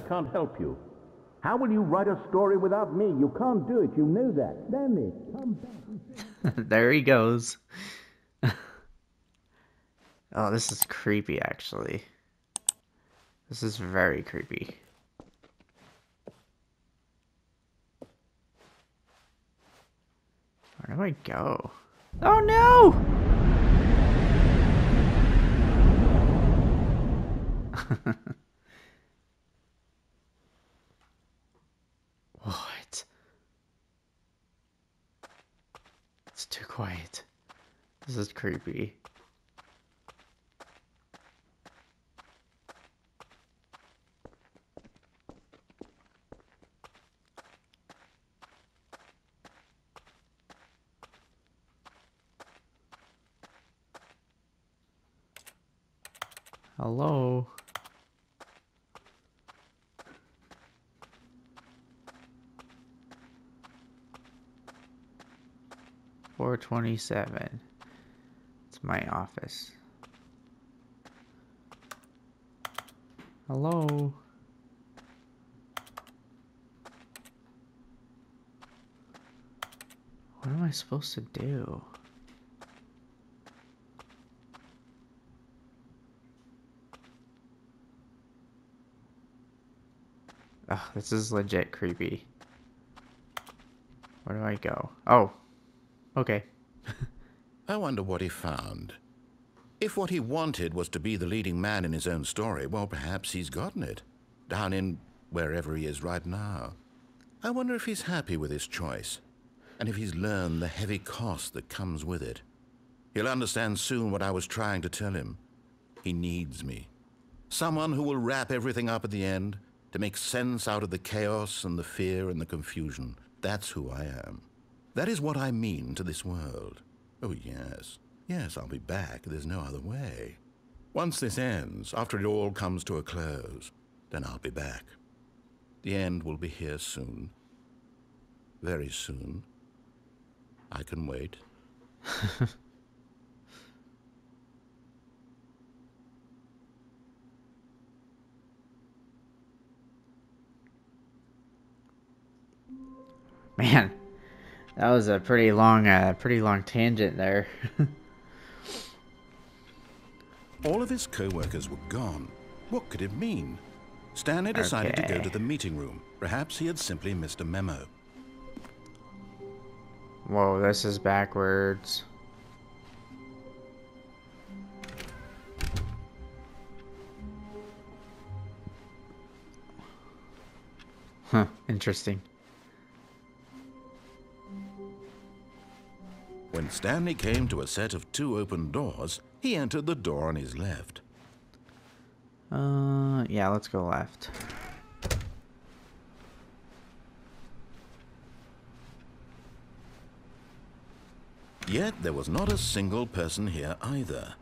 can't help you. How will you write a story without me? You can't do it. You know that. Stanley, come back. There he goes. Oh, this is creepy, actually. This is very creepy. Where do I go? Oh no! What? It's too quiet. This is creepy. Hello? 427. It's my office. Hello? What am I supposed to do? Ugh, this is legit creepy. Where do I go? Oh. Okay. I wonder what he found. If what he wanted was to be the leading man in his own story, well, perhaps he's gotten it. Down in wherever he is right now. I wonder if he's happy with his choice. And if he's learned the heavy cost that comes with it. He'll understand soon what I was trying to tell him. He needs me. Someone who will wrap everything up at the end, to make sense out of the chaos and the fear and the confusion. That's who I am. That is what I mean to this world. Oh, yes. Yes, I'll be back. There's no other way. Once this ends, after it all comes to a close, then I'll be back. The end will be here soon. Very soon. I can wait. Man, that was a pretty long tangent there. All of his co-workers were gone. What could it mean? Stanley decided to go to the meeting room. Perhaps he had simply missed a memo. Whoa, this is backwards. Huh, interesting. When Stanley came to a set of 2 open doors, he entered the door on his left. Yeah, let's go left. Yet there was not a single person here either.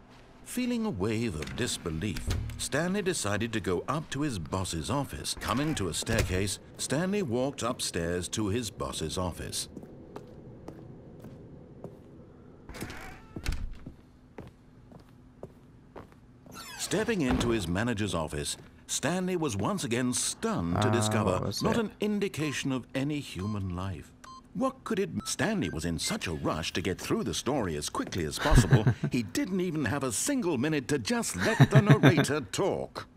Feeling a wave of disbelief, Stanley decided to go up to his boss's office. Coming to a staircase, Stanley walked upstairs to his boss's office. Stepping into his manager's office, Stanley was once again stunned to discover not an indication of any human life. What could it... Stanley was in such a rush to get through the story as quickly as possible, he didn't even have a single minute to just let the narrator talk.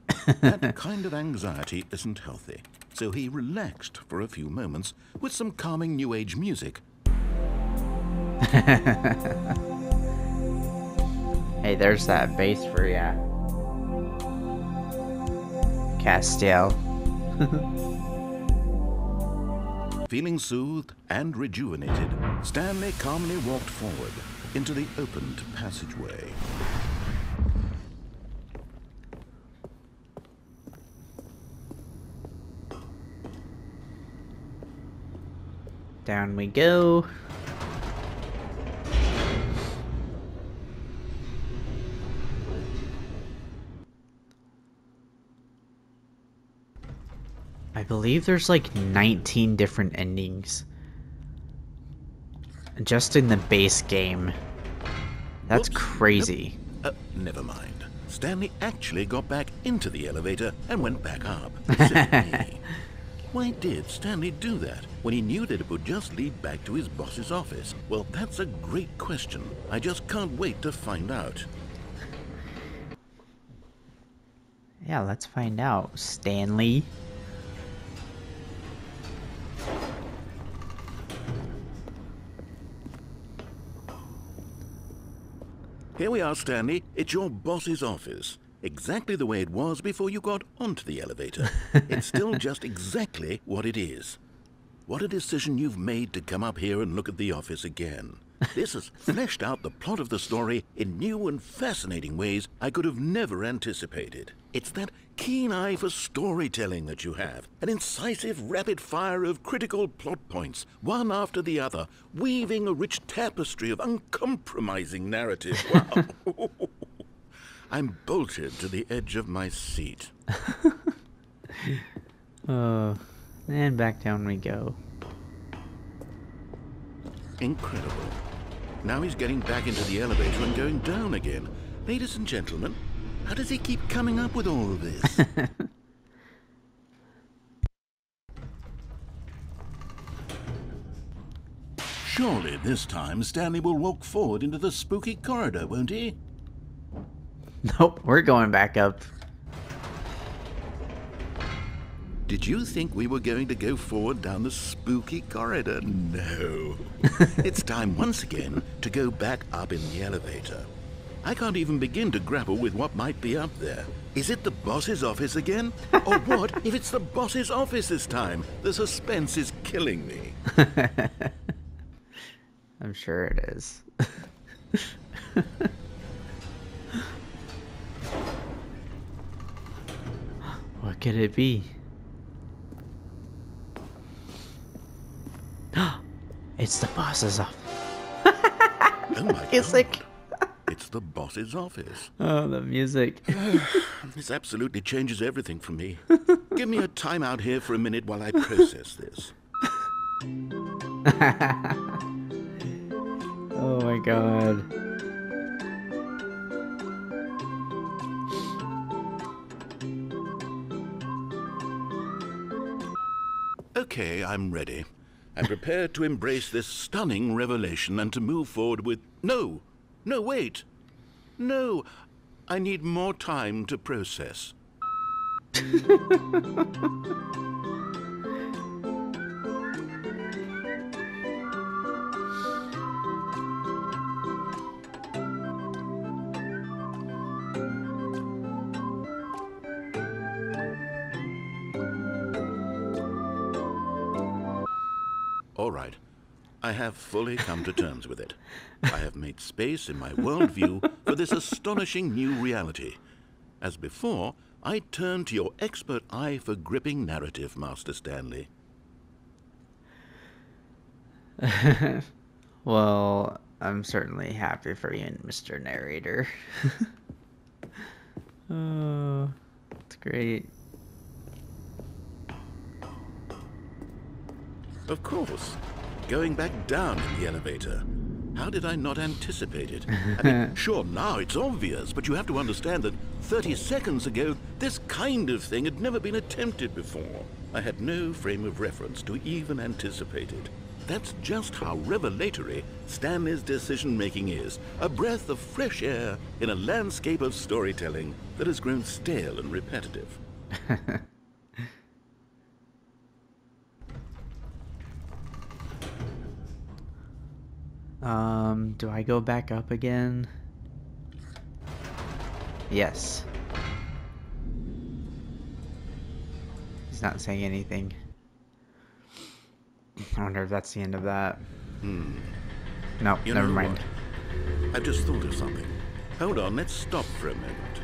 That kind of anxiety isn't healthy, so he relaxed for a few moments with some calming New Age music. Hey, there's that bass for ya. Castile. Feeling soothed and rejuvenated, Stanley calmly walked forward into the opened passageway. Down we go. I believe there's like 19 different endings just in the base game. That's crazy. Never mind. Stanley actually got back into the elevator and went back up. Silly me. Why did Stanley do that when he knew that it would just lead back to his boss's office? Well, that's a great question. I just can't wait to find out. Yeah, let's find out, Stanley. Here we are, Stanley. It's your boss's office. Exactly the way it was before you got onto the elevator. It's still just exactly what it is. What a decision you've made to come up here and look at the office again. This has fleshed out the plot of the story in new and fascinating ways I could have never anticipated. It's that keen eye for storytelling that you have, an incisive rapid fire of critical plot points, one after the other, weaving a rich tapestry of uncompromising narrative. Wow. I'm bolted to the edge of my seat. Oh, and back down we go. Incredible. Now he's getting back into the elevator and going down again. Ladies and gentlemen, how does he keep coming up with all of this? Surely this time Stanley will walk forward into the spooky corridor, won't he? Nope, we're going back up. Did you think we were going to go forward down the spooky corridor? No. It's time once again to go back up in the elevator. I can't even begin to grapple with what might be up there. Is it the boss's office again? Or what if it's the boss's office this time? The suspense is killing me. I'm sure it is. What could it be? It's the boss's office. Oh my Music. God. It's the boss's office. Oh, the music. This absolutely changes everything for me. Give me a timeout here for a minute while I process this. Oh my God. Okay, I'm ready. I'm prepared to embrace this stunning revelation and to move forward with... No, wait. No, I need more time to process. All right. I have fully come to terms with it. I have made space in my worldview for this astonishing new reality. As before, I turn to your expert eye for gripping narrative, Master Stanley. Well, I'm certainly happy for you, Mr. Narrator. Oh, it's great. Of course. Going back down in the elevator. How did I not anticipate it? I mean, sure, now it's obvious, but you have to understand that 30 seconds ago, this kind of thing had never been attempted before. I had no frame of reference to even anticipate it. That's just how revelatory Stanley's decision-making is. A breath of fresh air in a landscape of storytelling that has grown stale and repetitive. Do I go back up again? Yes. He's not saying anything. I wonder if that's the end of that. No, You never know mind. what? I've just thought of something. Hold on, let's stop for a moment.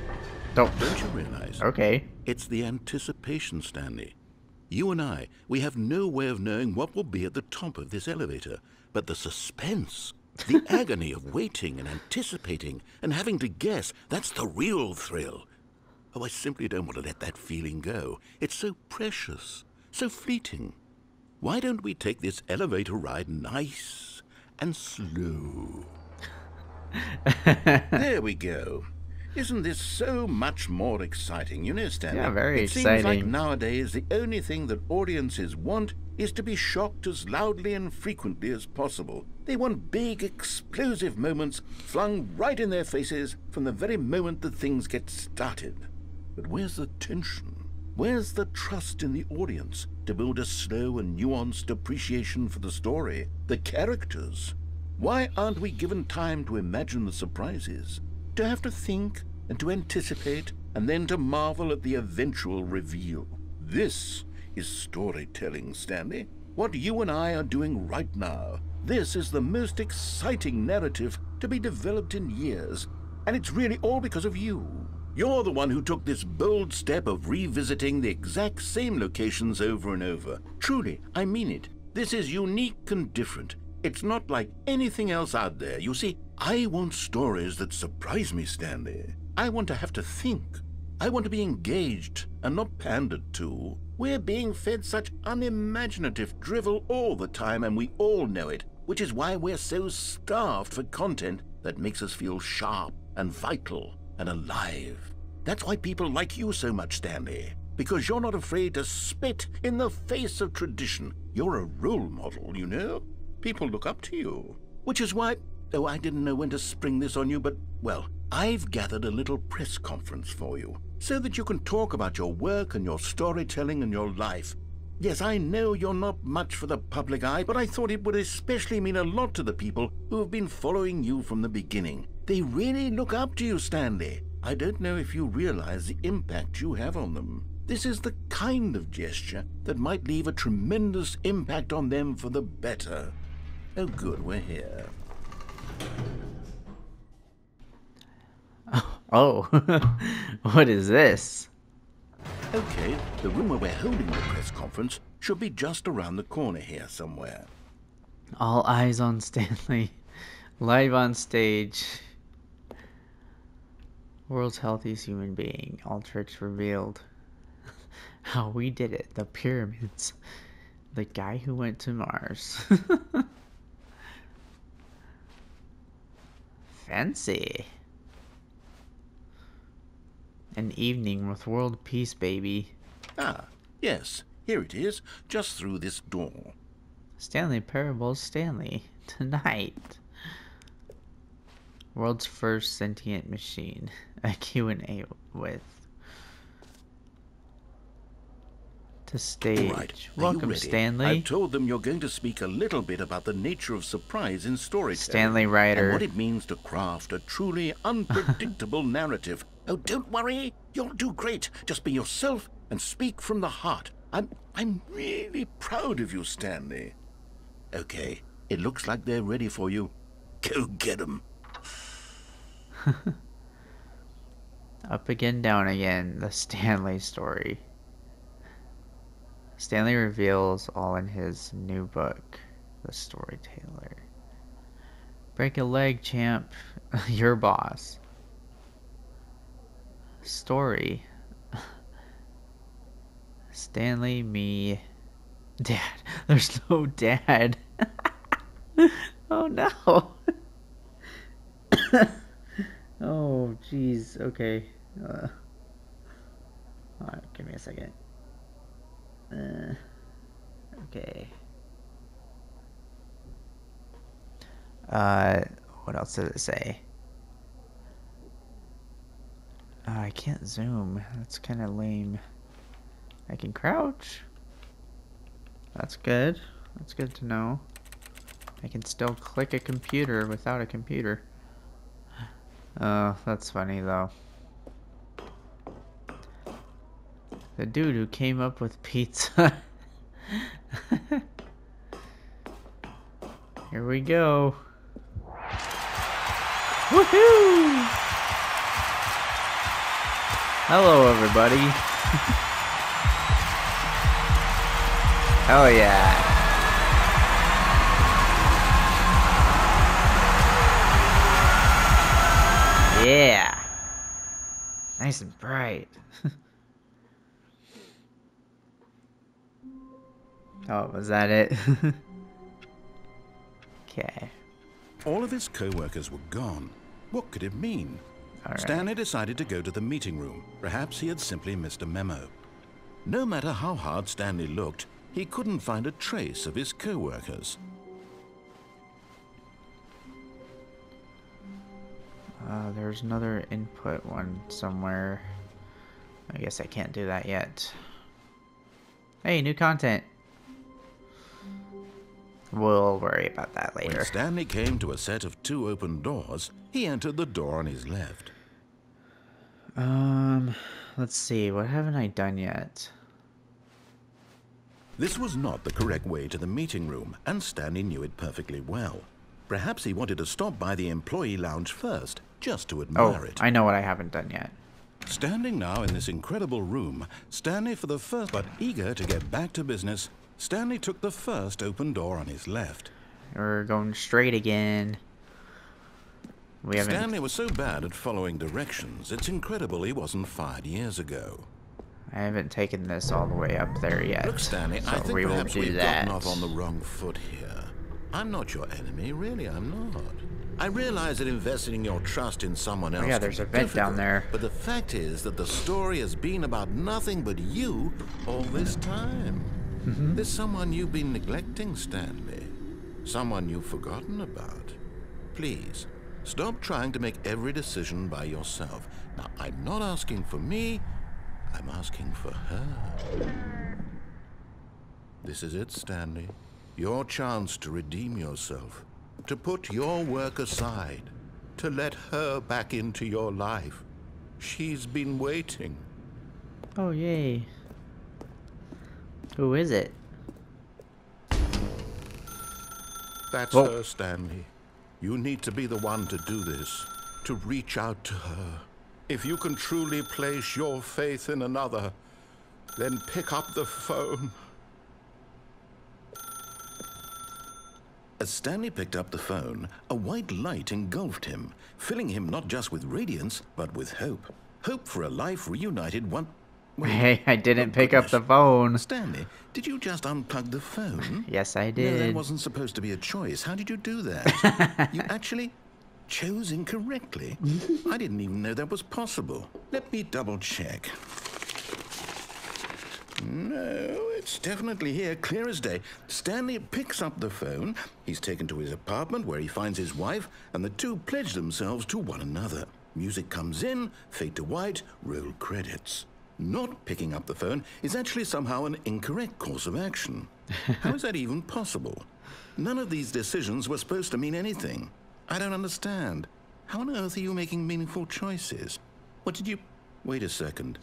Don't. Don't you realize? Okay. It's the anticipation, Stanley. You and I, we have no way of knowing what will be at the top of this elevator. But the suspense, the agony of waiting and anticipating and having to guess, that's the real thrill. Oh, I simply don't want to let that feeling go. It's so precious, so fleeting. Why don't we take this elevator ride nice and slow? There we go. Isn't this so much more exciting? You know, Stanley, Yeah, very it seems like exciting. nowadays the only thing that audiences want is to be shocked as loudly and frequently as possible. They want big, explosive moments flung right in their faces from the very moment that things get started. But where's the tension? Where's the trust in the audience to build a slow and nuanced appreciation for the story, the characters? Why aren't we given time to imagine the surprises, to have to think and to anticipate, and then to marvel at the eventual reveal? This is storytelling, Stanley. What you and I are doing right now. This is the most exciting narrative to be developed in years, and it's really all because of you. You're the one who took this bold step of revisiting the exact same locations over and over. Truly, I mean it. This is unique and different. It's not like anything else out there. You see, I want stories that surprise me, Stanley. I want to have to think. I want to be engaged and not pandered to. We're being fed such unimaginative drivel all the time, and we all know it, which is why we're so starved for content that makes us feel sharp and vital and alive. That's why people like you so much, Stanley, because you're not afraid to spit in the face of tradition. You're a role model, you know? People look up to you. Which is why, oh, I didn't know when to spring this on you, but, well, I've gathered a little press conference for you, so that you can talk about your work and your storytelling and your life. Yes, I know you're not much for the public eye, but I thought it would especially mean a lot to the people who have been following you from the beginning. They really look up to you, Stanley. I don't know if you realize the impact you have on them. This is the kind of gesture that might leave a tremendous impact on them for the better. Oh, good, we're here. Oh, what is this? Okay, the room where we're holding the press conference should be just around the corner here somewhere. All eyes on Stanley. Live on stage. World's healthiest human being. All tricks revealed. How we did it. The pyramids. The guy who went to Mars. Fancy. An evening with world peace, baby. Ah, yes, here it is, just through this door. Stanley Parables Stanley. Tonight. World's first sentient machine. A Q&A with. To stage. All right, are you Welcome, ready? Stanley. I've told them you're going to speak a little bit about the nature of surprise in storytelling. Stanley Ryder. And what it means to craft a truly unpredictable narrative. Oh, don't worry. You'll do great. Just be yourself and speak from the heart. I'm really proud of you, Stanley. Okay, it looks like they're ready for you. Go get 'em. Up again, down again. The Stanley story. Stanley reveals all in his new book, The Storyteller. Break a leg, champ. Your boss. Story. Stanley, me, Dad. There's no dad. Oh no. Oh jeez. Okay. Alright, give me a second. Okay. What else does it say? I can't zoom. That's kind of lame. I can crouch. That's good. That's good to know. I can still click a computer without a computer. Oh, that's funny though. The dude who came up with pizza. Here we go. Woohoo! Hello, everybody. Hell yeah. Yeah. Nice and bright. Oh, was that it? Okay. All of his co-workers were gone. What could it mean? right. Stanley decided to go to the meeting room. Perhaps he had simply missed a memo. No matter how hard Stanley looked, he couldn't find a trace of his co-workers. There's another input one somewhere. I guess I can't do that yet. Hey, new content. We'll worry about that later. When Stanley came to a set of 2 open doors, he entered the door on his left. Let's see. What haven't I done yet? This was not the correct way to the meeting room, and Stanley knew it perfectly well. Perhaps he wanted to stop by the employee lounge first, just to admire it. I know what I haven't done yet. Standing now in this incredible room, Stanley for the first, but eager to get back to business, Stanley took the first open door on his left. We're going straight again. Stanley was so bad at following directions, it's incredible he wasn't fired years ago. I haven't taken this all the way up there yet. Look, Stanley, so I think we will perhaps do we've that. gotten off on the wrong foot here. I'm not your enemy, really, I'm not. I realize that investing your trust in someone else yeah, there's a vent down there. But the fact is that the story has been about nothing but you all this time. There's someone you've been neglecting, Stanley. Someone you've forgotten about. Please, stop trying to make every decision by yourself. Now, I'm not asking for me, I'm asking for her. This is it, Stanley. Your chance to redeem yourself. To put your work aside. To let her back into your life. She's been waiting. Oh, yay. Who is it? That's Whoa. her, Stanley. You need to be the one to do this. To reach out to her. If you can truly place your faith in another, then pick up the phone. As Stanley picked up the phone, a white light engulfed him, filling him not just with radiance, but with hope. Hope for a life reunited one... Wait, Hey, I didn't pick up the phone. Stanley, did you just unplug the phone? Yes, I No, did. that wasn't supposed to be a choice. How did you do that? You actually chose incorrectly. I didn't even know that was possible. Let me double check. No, it's definitely here, clear as day. Stanley picks up the phone. He's taken to his apartment where he finds his wife, and the two pledge themselves to one another. Music comes in, fade to white, roll credits. Not picking up the phone is actually somehow an incorrect course of action. How is that even possible? None of these decisions were supposed to mean anything. I don't understand. How on earth are you making meaningful choices? What did you... Wait a second.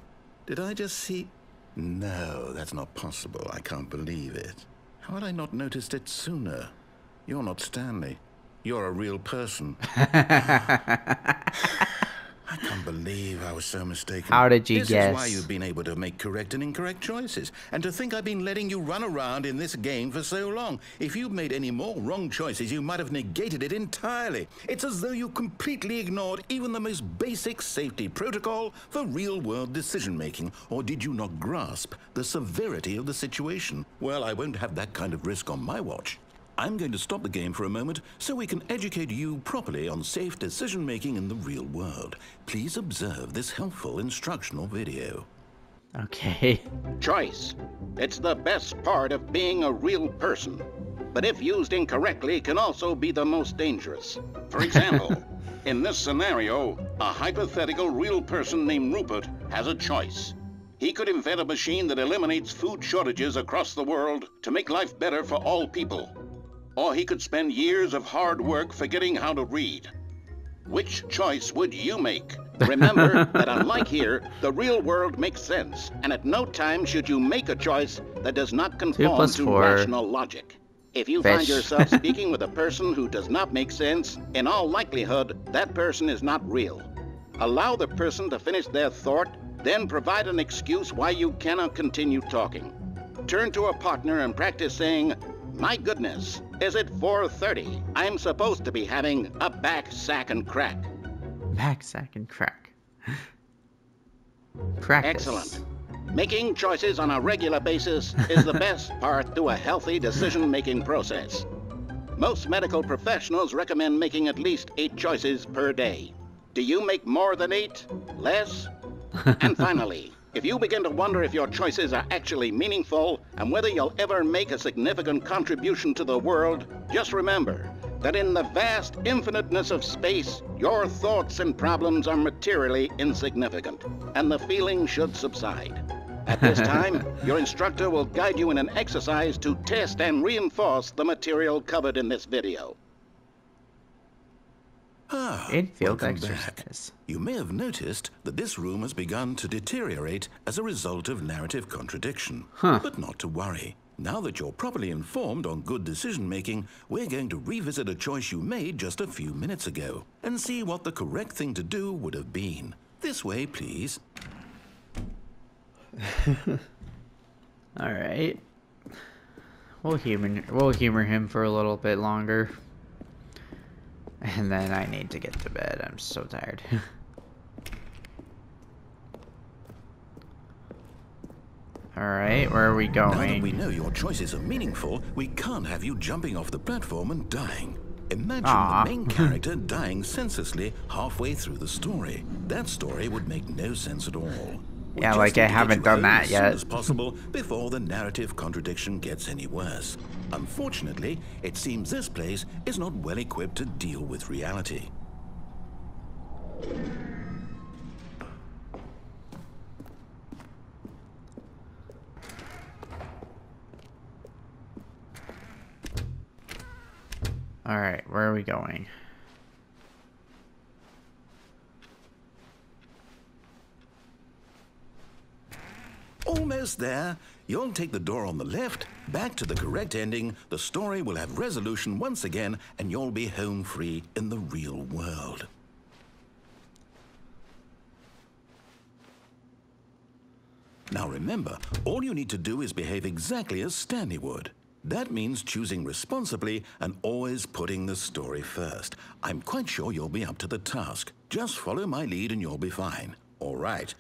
Did I just see... No, that's not possible. I can't believe it. How had I not noticed it sooner? You're not Stanley. You're a real person. I can't believe I was so mistaken. How did you guess? This is why you've been able to make correct and incorrect choices. And to think I've been letting you run around in this game for so long. If you'd made any more wrong choices, you might have negated it entirely. It's as though you completely ignored even the most basic safety protocol for real-world decision-making. Or did you not grasp the severity of the situation? Well, I won't have that kind of risk on my watch. I'm going to stop the game for a moment so we can educate you properly on safe decision-making in the real world. Please observe this helpful instructional video. Okay. Choice. It's the best part of being a real person. But if used incorrectly, can also be the most dangerous. For example, in this scenario, a hypothetical real person named Rupert has a choice. He could invent a machine that eliminates food shortages across the world to make life better for all people. Or he could spend years of hard work forgetting how to read. Which choice would you make? Remember that unlike here, the real world makes sense, and at no time should you make a choice that does not conform to 4. rational logic. If you Fish. find yourself speaking with a person who does not make sense, in all likelihood, that person is not real. Allow the person to finish their thought, then provide an excuse why you cannot continue talking. Turn to a partner and practice saying, "My goodness, is it 4:30? I'm supposed to be having a back, sack, and crack." Back, sack, and crack. Practice. Excellent. Making choices on a regular basis is the best part to a healthy decision-making process. Most medical professionals recommend making at least 8 choices per day. Do you make more than 8? Less? And finally, if you begin to wonder if your choices are actually meaningful and whether you'll ever make a significant contribution to the world, just remember that in the vast infiniteness of space, your thoughts and problems are materially insignificant, and the feeling should subside. At this time, your instructor will guide you in an exercise to test and reinforce the material covered in this video. Infield welcome exercise. back. You may have noticed that this room has begun to deteriorate as a result of narrative contradiction. But not to worry. Now that you're properly informed on good decision-making, we're going to revisit a choice you made just a few minutes ago and see what the correct thing to do would have been. This way, please. All right. We'll humor him for a little bit longer. And then I need to get to bed. I'm so tired. Alright, where are we going? Now that we know your choices are meaningful, we can't have you jumping off the platform and dying. Imagine the main character dying senselessly halfway through the story. That story would make no sense at all. Yeah, like I haven't done that yet. As soon as possible before the narrative contradiction gets any worse. Unfortunately, it seems this place is not well equipped to deal with reality. All right, where are we going? Almost there. You'll take the door on the left, back to the correct ending, the story will have resolution once again, and you'll be home free in the real world. Now remember, all you need to do is behave exactly as Stanley would. That means choosing responsibly and always putting the story first. I'm quite sure you'll be up to the task. Just follow my lead and you'll be fine. All right.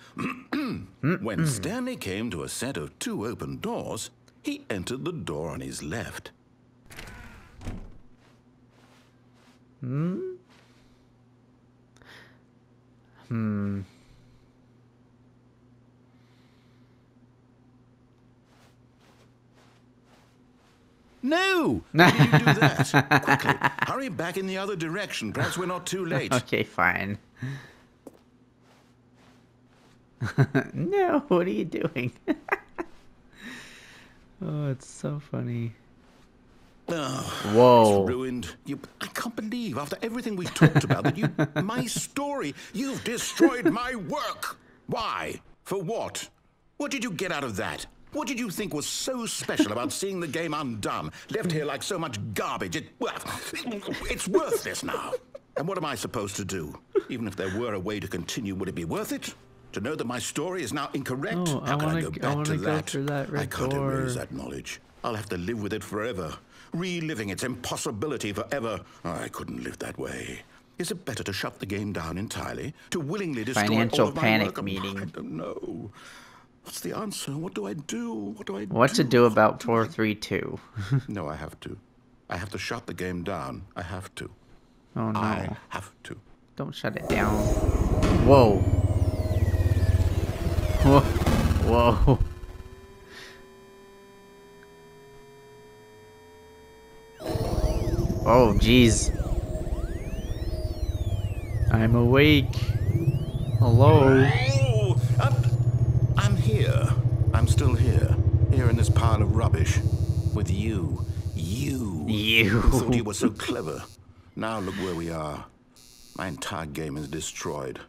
When Stanley came to a set of 2 open doors, he entered the door on his left. No! Why did you do that? Quickly, hurry back in the other direction. Perhaps we're not too late. Okay, fine. No, what are you doing? Oh, it's so funny. Oh, Whoa. It's ruined. I can't believe, after everything we talked about, that my story, you've destroyed my work. Why? For what? What did you get out of that? What did you think was so special about seeing the game undone, left here like so much garbage? It's worthless now. And what am I supposed to do? Even if there were a way to continue, would it be worth it? To know that my story is now incorrect? Oh, How can I go I back to go that? through that red I can't door. erase that knowledge. I'll have to live with it forever, reliving its impossibility forever. I couldn't live that way. Is it better to shut the game down entirely? To willingly destroy Financial all of my panic work? meeting. I don't know. What's the answer? What do I do? What do I do? What to do about 432? No, I have to. I have to shut the game down. I have to. Oh no. I have to. Don't shut it down. Whoa. Whoa. Whoa. Oh, jeez. I'm awake. Hello. Oh, I'm here. I'm still here. Here in this pile of rubbish. With you. You. You. Who thought you were so clever. Now look where we are. My entire game is destroyed.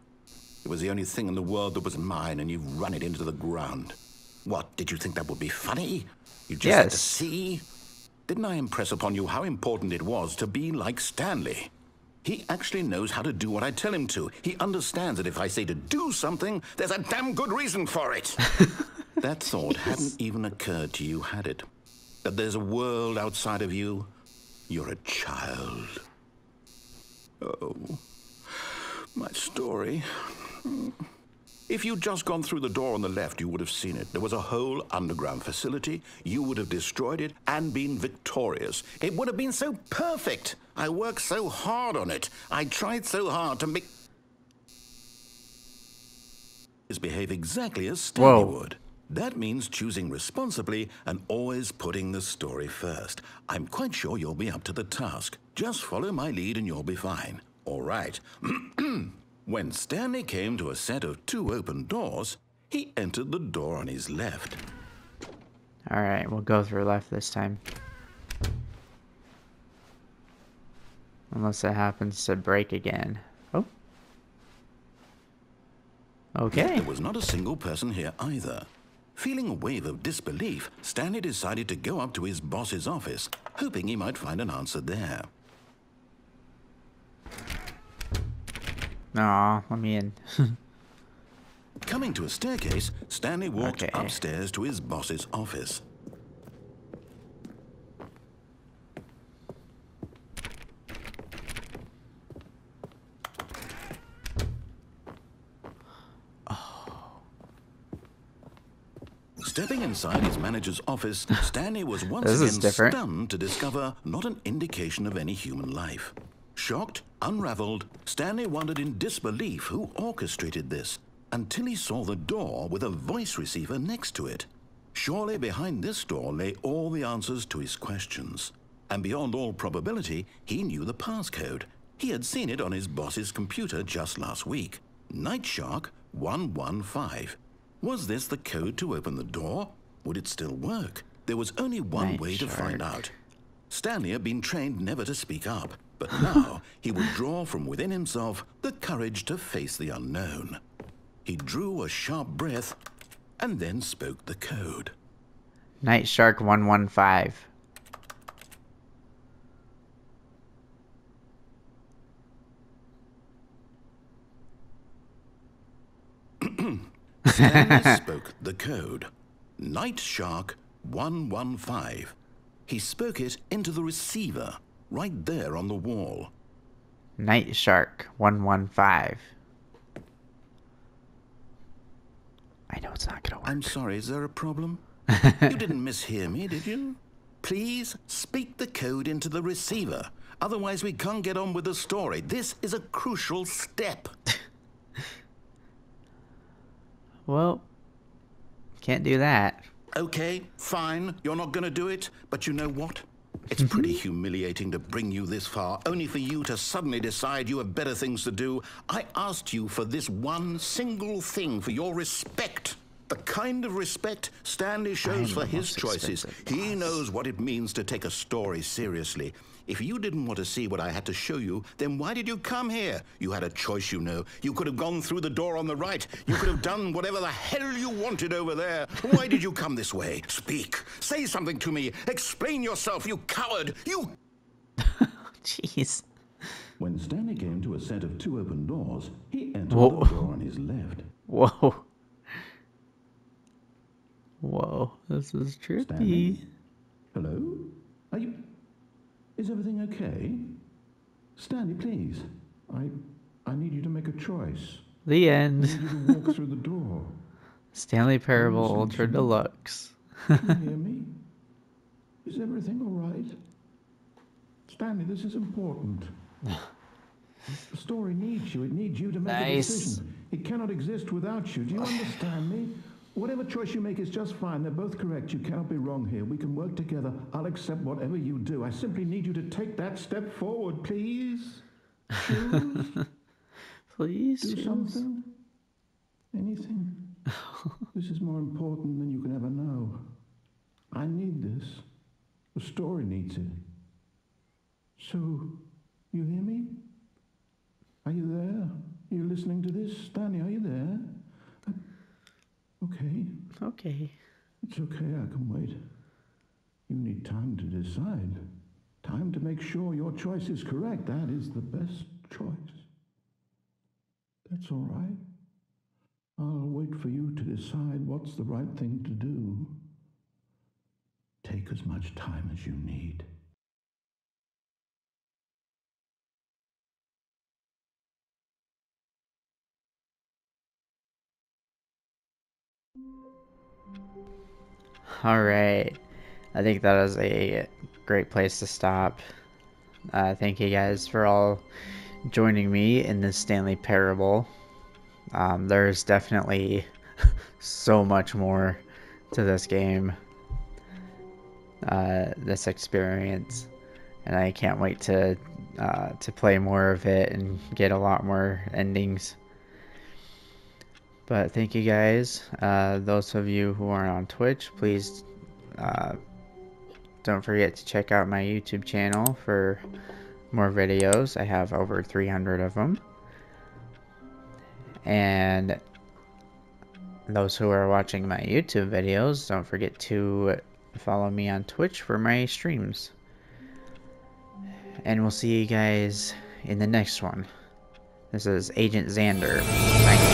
It was the only thing in the world that was mine, and you've run it into the ground. What, did you think that would be funny? You just had to see? Didn't I impress upon you how important it was to be like Stanley? He actually knows how to do what I tell him to. He understands that if I say to do something, there's a damn good reason for it. That thought hadn't even occurred to you, had it? That there's a world outside of you? You're a child. Oh, my story. If you'd just gone through the door on the left, you would have seen it. There was a whole underground facility. You would have destroyed it and been victorious. It would have been so perfect. I worked so hard on it. I tried so hard to make... behave exactly as Stanley Whoa. would. That means choosing responsibly and always putting the story first. I'm quite sure you'll be up to the task. Just follow my lead and you'll be fine. All right. When Stanley came to a set of 2 open doors, he entered the door on his left. Alright, we'll go through left this time. Unless it happens to break again. Oh. Okay. There was not a single person here either. Feeling a wave of disbelief, Stanley decided to go up to his boss's office, hoping he might find an answer there. Aw, let me in. Coming to a staircase, Stanley walked Okay. upstairs to his boss's office. Stepping inside his manager's office, Stanley was once This is again different. stunned to discover not an indication of any human life. Shocked, unraveled, Stanley wondered in disbelief who orchestrated this, until he saw the door with a voice receiver next to it. Surely behind this door lay all the answers to his questions. And beyond all probability, he knew the passcode. He had seen it on his boss's computer just last week. Night Shark 115. Was this the code to open the door? Would it still work? There was only one Night way to find Shark. out. Stanley had been trained never to speak up, but now he would draw from within himself the courage to face the unknown. He drew a sharp breath and then spoke the code. Night Shark 115. Stanley spoke the code. Night Shark 115. He spoke it into the receiver, right there on the wall. Night Shark 115. I know it's not gonna work. I'm sorry, is there a problem? You didn't mishear me, did you? Please speak the code into the receiver. Otherwise, we can't get on with the story. This is a crucial step. Well, can't do that. Okay, fine, you're not gonna do it, but you know what? It's pretty humiliating to bring you this far, only for you to suddenly decide you have better things to do. I asked you for this one single thing, for your respect. The kind of respect Stanley shows I'm for the his most choices. expensive He boss. knows what it means to take a story seriously. If you didn't want to see what I had to show you, then why did you come here? You had a choice, you know. You could have gone through the door on the right. You could have done whatever the hell you wanted over there. Why did you come this way? Speak. Say something to me. Explain yourself, you coward. You... Jeez. When Stanley came to a set of 2 open doors, he entered Whoa. the door on his left. Whoa. Whoa. This is trippy. Stanley? Hello? Are you... Is everything okay? Stanley, please. I need you to make a choice. The I end. need you to walk through the door. Stanley Parable Listen Ultra to me. Deluxe. Can you hear me? Is everything all right? Stanley, this is important. The story needs you. It needs you to make a Nice. decision. It cannot exist without you. Do you understand me? Whatever choice you make is just fine. They're both correct. You cannot be wrong here. We can work together. I'll accept whatever you do. I simply need you to take that step forward, please. Choose. Please. Do choose. something. Anything. This is more important than you can ever know. I need this. The story needs it. So, you hear me? Are you there? Are you listening to this? Stanley, are you there? Okay. Okay. It's okay, I can wait. You need time to decide. Time to make sure your choice is correct. That is the best choice. That's all right. I'll wait for you to decide what's the right thing to do. Take as much time as you need. Alright. I think that was a great place to stop. Thank you guys for all joining me in this Stanley Parable. There's definitely so much more to this game, this experience, and I can't wait to play more of it and get a lot more endings. But thank you guys. Those of you who are on Twitch, please don't forget to check out my YouTube channel for more videos. I have over 300 of them. And those who are watching my YouTube videos, don't forget to follow me on Twitch for my streams. And we'll see you guys in the next one. This is Agent Xander signing